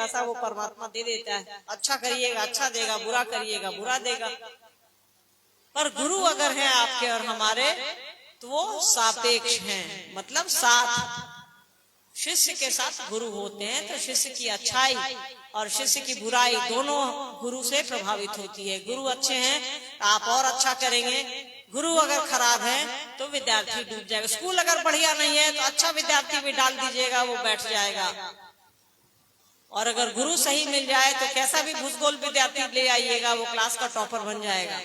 वैसा वो परमात्मा दे देता है। अच्छा करिएगा अच्छा देगा, बुरा करिएगा बुरा देगा। पर गुरु अगर है आपके और हमारे तो वो सापेक्ष हैं, मतलब साथ शिष्य के साथ गुरु होते हैं। तो शिष्य की अच्छाई और शिष्य की बुराई दोनों गुरु से प्रभावित होती है। गुरु अच्छे हैं तो आप और अच्छा करेंगे, गुरु अगर खराब है तो विद्यार्थी डूब जाएगा। स्कूल अगर बढ़िया नहीं है तो अच्छा विद्यार्थी भी डाल दीजिएगा, वो बैठ जाएगा। और अगर गुरु सही मिल जाए तो कैसा भी भूसगोल विद्यार्थी ले आइएगा, वो क्लास का टॉपर बन जाएगा।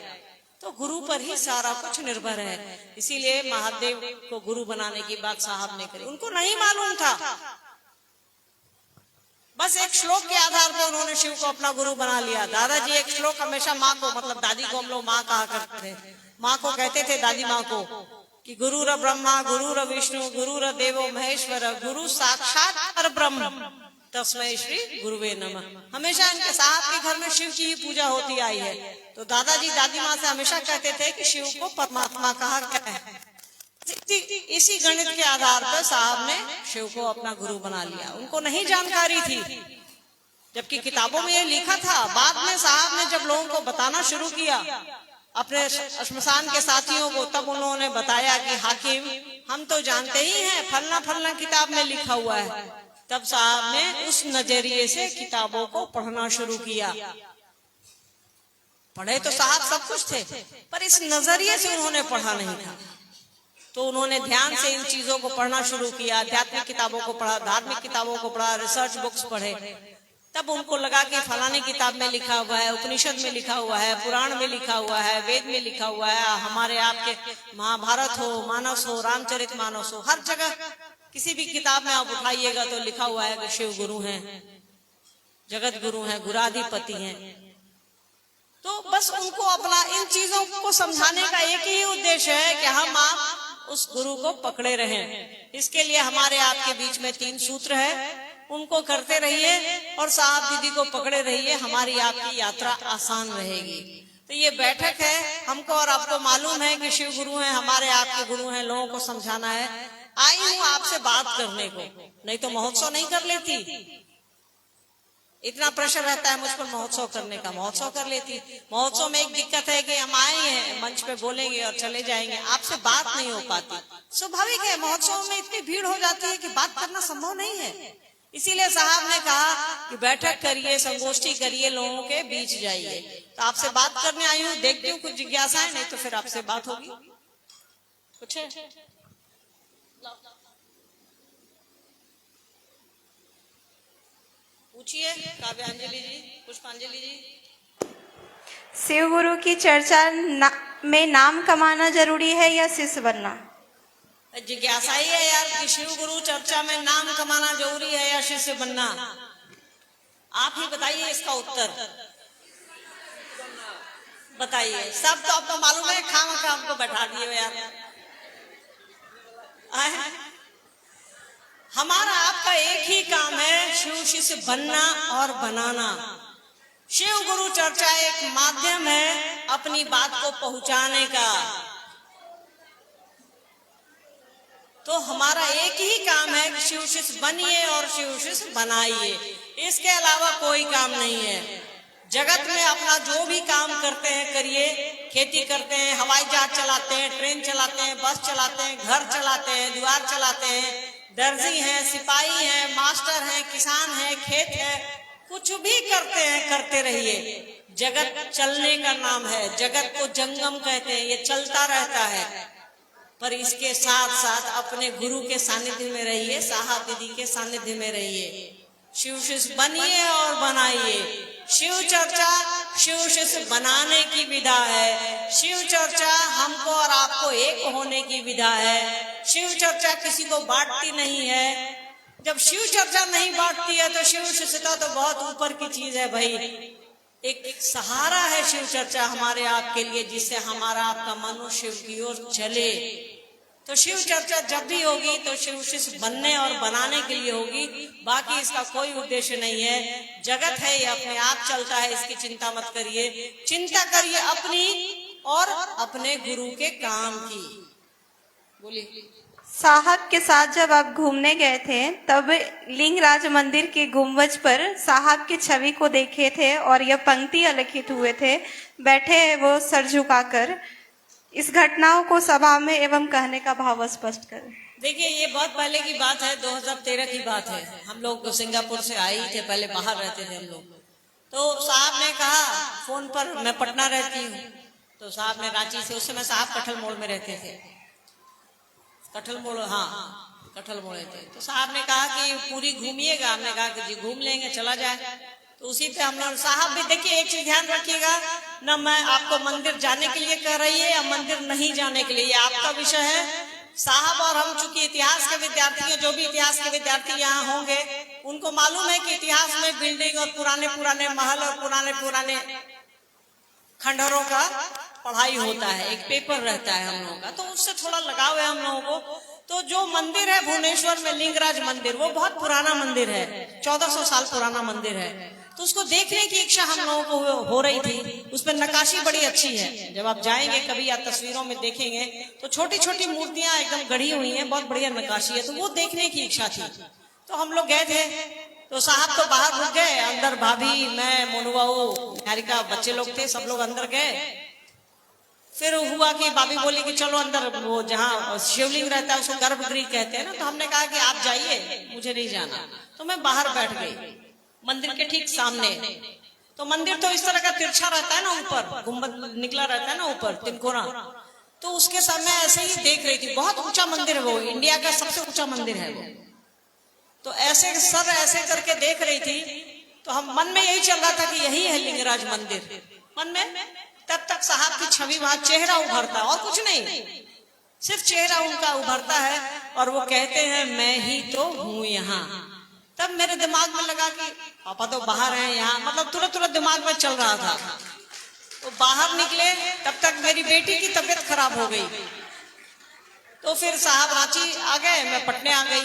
तो गुरु पर ही सारा कुछ निर्भर है। इसीलिए महादेव को गुरु बनाने की बात साहब ने करी। उनको नहीं मालूम था, बस एक श्लोक के आधार पर उन्होंने शिव को अपना गुरु बना लिया। दादाजी एक श्लोक हमेशा माँ को, मतलब दादी को हम लोग माँ कहा करते थे, माँ को कहते थे दादी माँ को कि गुरुर ब्रह्मा गुरुर विष्णु गुरुर देवो महेश्वर गुरु साक्षात परब्रह्म तस्मै श्री गुरुवे नमः। हमेशा इनके साहब के घर में शिव की ही पूजा होती आई है। तो दादाजी दादी माँ से हमेशा कहते थे कि शिव को परमात्मा कहा क्या है। इसी गणित के आधार पर साहब ने शिव को अपना गुरु बना लिया। उनको नहीं जानकारी थी, जबकि किताबों में ये लिखा था। बाद में साहब ने जब लोगों को बताना शुरू किया अपने श्मशान के साथियों को, तब उन्होंने बताया कि हाकिम हम तो जानते ही हैं फलना फलना किताब में लिखा हुआ है। तब साहब ने उस नजरिए से किताबों को पढ़ना शुरू किया। पढ़े तो साहब सब कुछ थे, पर इस नजरिए से उन्होंने पढ़ा नहीं था। तो उन्होंने ध्यान से इन चीजों को पढ़ना शुरू किया। आध्यात्मिक किताबों को पढ़ा, धार्मिक किताबों को पढ़ा, रिसर्च बुक्स पढ़े। तब उनको लगा कि फलानी किताब में लिखा हुआ है, उपनिषद में लिखा हुआ है, पुराण में लिखा हुआ है, वेद में लिखा हुआ है, हमारे आपके महाभारत हो, मानस हो, रामचरित मानस हो, हर जगह किसी भी किताब में आप उठाइएगा तो लिखा हुआ है कि शिव गुरु हैं, जगत गुरु हैं, गुराधिपति हैं। तो बस उनको अपना इन चीजों को समझाने का एक ही उद्देश्य है कि हम आप उस गुरु को पकड़े रहें। इसके लिए हमारे आपके बीच में 3 सूत्र है, उनको करते रहिए और साहब दीदी को पकड़े रहिए, हमारी आपकी यात्रा आसान रहेगी। तो ये बैठक है, हमको और आपको मालूम है कि शिव गुरु हैं, हमारे आपके गुरु हैं, लोगों को समझाना है। आई हूँ आपसे बात करने को, नहीं तो महोत्सव नहीं कर लेती। इतना प्रेशर रहता है मुझ पर महोत्सव करने का, महोत्सव कर लेती। महोत्सव में एक दिक्कत है कि हम आए हैं, मंच पे बोलेंगे और चले जाएंगे, आपसे बात नहीं हो पाती। स्वाभाविक है, महोत्सव में इतनी भीड़ हो जाती है कि बात करना संभव नहीं है। इसीलिए साहब ने कहा कि बैठक करिए, संगोष्ठी करिए, लोगों के बीच जाइए। तो आपसे बात करने आई हूँ, देखती हूँ कुछ जिज्ञासा है, नहीं तो फिर आपसे बात होगी। कुछ है? पूछिए काव्यांजलि जी, पुष्पांजलि जी। शिव गुरु की चर्चा में नाम कमाना जरूरी है या शिष्य बनना? जिज्ञासा ही है यार कि शिव गुरु चर्चा में नाम कमाना जरूरी है या शिष्य बनना। आप ही बताइए इसका उत्तर, बताइए। सब तो आपको मालूम है, खाम खा आपको बैठा दिए यार। हमारा आपका एक ही काम है, शिव शिष्य बनना और बनाना। शिव गुरु चर्चा एक माध्यम है अपनी बात को पहुंचाने का। तो हमारा एक ही काम है कि शिव शिष्य बनिए और शिव शिष्य बनाइए, इसके अलावा कोई काम नहीं है। जगत में अपना जो भी काम करते हैं करिए, खेती करते हैं, हवाई जहाज चलाते हैं, ट्रेन चलाते हैं, बस चलाते हैं, घर चलाते हैं, द्वार चलाते हैं, दर्जी हैं, सिपाही हैं, मास्टर हैं, किसान हैं, खेत है, कुछ भी करते हैं, करते रहिए। जगत चलने का नाम है, जगत को जंगम कहते हैं, ये चलता रहता है। पर इसके साथ साथ अपने गुरु के सानिध्य में रहिए, साहब दीदी के सानिध्य में रहिए, शिव शिष्य बनिए और बनाइए। शिव चर्चा शिव शिष्य बनाने की विधा है। शिव चर्चा हमको और आपको एक होने की विधा है। शिव चर्चा किसी को बांटती नहीं है। जब शिव चर्चा नहीं बांटती है तो शिव शिष्यता तो बहुत ऊपर की चीज है भाई। एक सहारा है शिव चर्चा हमारे आपके लिए, जिससे हमारा आपका मनुष्य शिव की ओर चले। तो शिव चर्चा जब भी होगी तो शिव शिष्य बनने और बनाने के लिए होगी, बाकी इसका कोई उद्देश्य नहीं है। जगत है ये अपने आप चलता है, इसकी चिंता मत करिए। चिंता करिए अपनी और अपने गुरु के काम की। बोलिए। साहब के साथ जब आप घूमने गए थे तब लिंगराज मंदिर के गुंबज पर साहब की छवि को देखे थे और यह पंक्ति लिखित हुए थे, बैठे हैं वो सर झुकाकर। इस घटनाओं को सभा में एवं कहने का भाव स्पष्ट करें। देखिए, ये बहुत पहले की बात है, 2013 की बात है। हम लोग सिंगापुर से आए थे, पहले बाहर रहते थे हम लोग। तो साहब ने कहा फोन पर, मैं पटना रहती हूँ, तो साहब ने रांची से, उस समय साहब कठल मोड़ में रहते थे, कठल मोड़, हाँ कठल मोड़ थे। तो साहब ने कहा कि पूरी घूमिएगा। हमने कहा कि जी घूम लेंगे, चला जाए। तो उसी पे हम लोग, साहब भी देखिए एक चीज ध्यान रखिएगा ना, मैं आपको मंदिर जाने के लिए कह रही है या मंदिर नहीं जाने के लिए, ये आपका विषय है। साहब और हम चूंकि इतिहास के विद्यार्थी हैं, जो भी इतिहास के विद्यार्थी यहाँ होंगे उनको मालूम है कि इतिहास में बिल्डिंग और पुराने पुराने महल और पुराने पुराने खंडहरों का पढ़ाई होता है, एक पेपर रहता है हम लोगों का, तो उससे थोड़ा लगाव है हम लोगों को। तो जो मंदिर है भुवनेश्वर में लिंगराज मंदिर, वो बहुत पुराना मंदिर है, 1400 साल पुराना मंदिर है। तो उसको देखने की इच्छा हम लोगों को हो रही थी। उस पर नक्काशी बड़ी अच्छी है, जब आप जाएंगे कभी या तस्वीरों में देखेंगे तो छोटी छोटी मूर्तियां एकदम गढ़ी हुई हैं, बहुत बढ़िया नक्काशी है। तो वो देखने की इच्छा थी, तो हम लोग गए थे। तो साहब तो बाहर रुक गए, अंदर भाभी, मैं, मोनूबाऊ, हरिका, बच्चे लोग थे, सब लोग अंदर गए। फिर हुआ कि भाभी बोली कि चलो अंदर, वो जहाँ शिवलिंग रहता है उसको गर्भगृह कहते हैं ना, तो हमने कहा कि आप जाइए, मुझे नहीं जाना। तो मैं बाहर बैठ गई मंदिर के ठीक सामने। तो मंदिर तो इस तरह का तिरछा रहता है ना, ऊपर गुम्बद निकला रहता है ना ऊपर, तिनकोना। तो उसके सामने ऐसे ही देख रही थी, बहुत ऊंचा मंदिर है वो, इंडिया का सबसे ऊंचा मंदिर है वो। तो ऐसे सर ऐसे करके देख रही थी, तो हम मन में यही चल रहा था कि यही है लिंगराज मंदिर मन में। तब तक साहब की छवि, वहां चेहरा उभरता है और कुछ नहीं, सिर्फ चेहरा उनका उभरता है और वो कहते हैं मैं ही तो हूँ यहाँ। तब मेरे दिमाग में लगा कि पापा तो बाहर हैं यहाँ, मतलब तुरंत तुरंत दिमाग में चल रहा था। तो बाहर निकले, तब तक मेरी बेटी की तबीयत खराब हो गई। तो फिर साहब रांची आ गए, मैं पटने आ गई।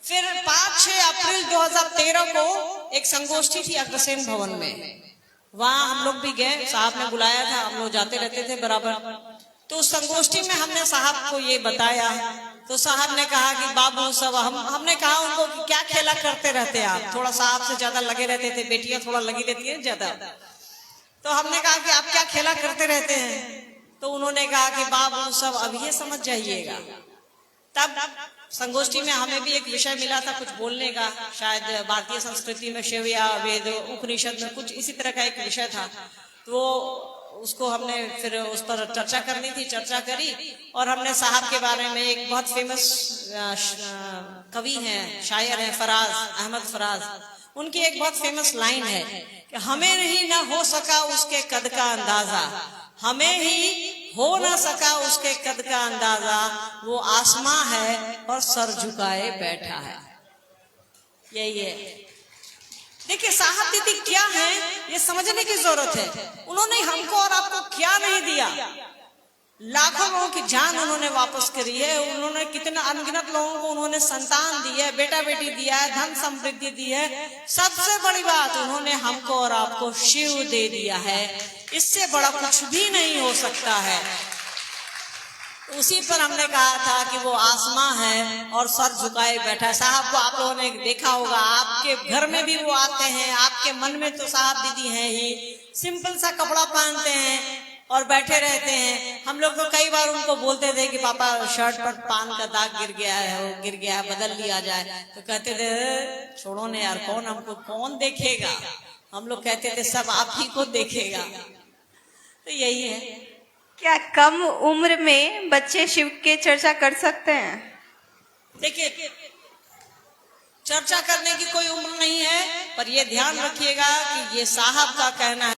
फिर 5-6 अप्रैल 2013 को एक संगोष्ठी थी अग्रसेन भवन में, वहां हम लोग भी गए, साहब ने बुलाया था, हम लोग जाते रहते थे बराबर। तो उस संगोष्ठी में हमने साहब को ये बताया, तो साहब ने कहा कि बाबू सब, हमने कहा उनको कि क्या खेला करते रहते आप, थोड़ा साहब से ज्यादा लगे रहते थे, बेटियां थोड़ा लगी रहती है ज्यादा। तो हमने कहा कि आप क्या खेला करते रहते हैं, तो उन्होंने कहा कि बाबू सब अब ये समझ जाइएगा। तब संगोष्ठी में हमें भी एक विषय मिला था कुछ बोलने का, शायद भारतीय संस्कृति में शिव या वेद उपनिषद में कुछ इसी तरह का एक विषय था। तो उसको हमने फिर उस पर चर्चा करनी थी, चर्चा करी। और हमने साहब के बारे में, एक बहुत फेमस कवि हैं, शायर हैं, फराज अहमद फराज, उनकी एक बहुत फेमस लाइन है कि हमें ही ना हो सका उसके कद का अंदाजा, हमें ही हो ना सका उसके कद का अंदाजा, वो आसमां है और सर झुकाए बैठा है। यही है। देखिए साहब दीदी क्या है ये समझने की जरूरत है। उन्होंने हमको और आपको क्या नहीं दिया, लाखों लोगों की जान उन्होंने वापस करी है, उन्होंने कितने अनगिनत लोगों को उन्होंने संतान दी है, बेटा बेटी दिया है, धन समृद्धि दी है। सबसे बड़ी बात, उन्होंने हमको और आपको शिव दे दिया है, इससे बड़ा कुछ भी नहीं हो सकता है। उसी पर हमने कहा था कि वो आसमां है और सर झुकाए बैठा है। साहब को आप लोगों ने देखा होगा, आपके घर में भी वो आते हैं, आपके मन में तो साहब दीदी हैं ही, सिंपल सा कपड़ा पहनते हैं और बैठे रहते हैं। हम लोग तो कई बार उनको बोलते थे कि पापा शर्ट पर पान का दाग गिर गया है, वो गिर गया है, बदल लिया जाए। तो कहते थे छोड़ो ने यार, कौन हमको कौन देखेगा। हम लोग कहते थे सब आप ही को देखेगा। तो यही है। क्या कम उम्र में बच्चे शिव के चर्चा कर सकते हैं? देखिए चर्चा करने की कोई उम्र नहीं है, पर यह ध्यान रखिएगा कि ये साहब का कहना है।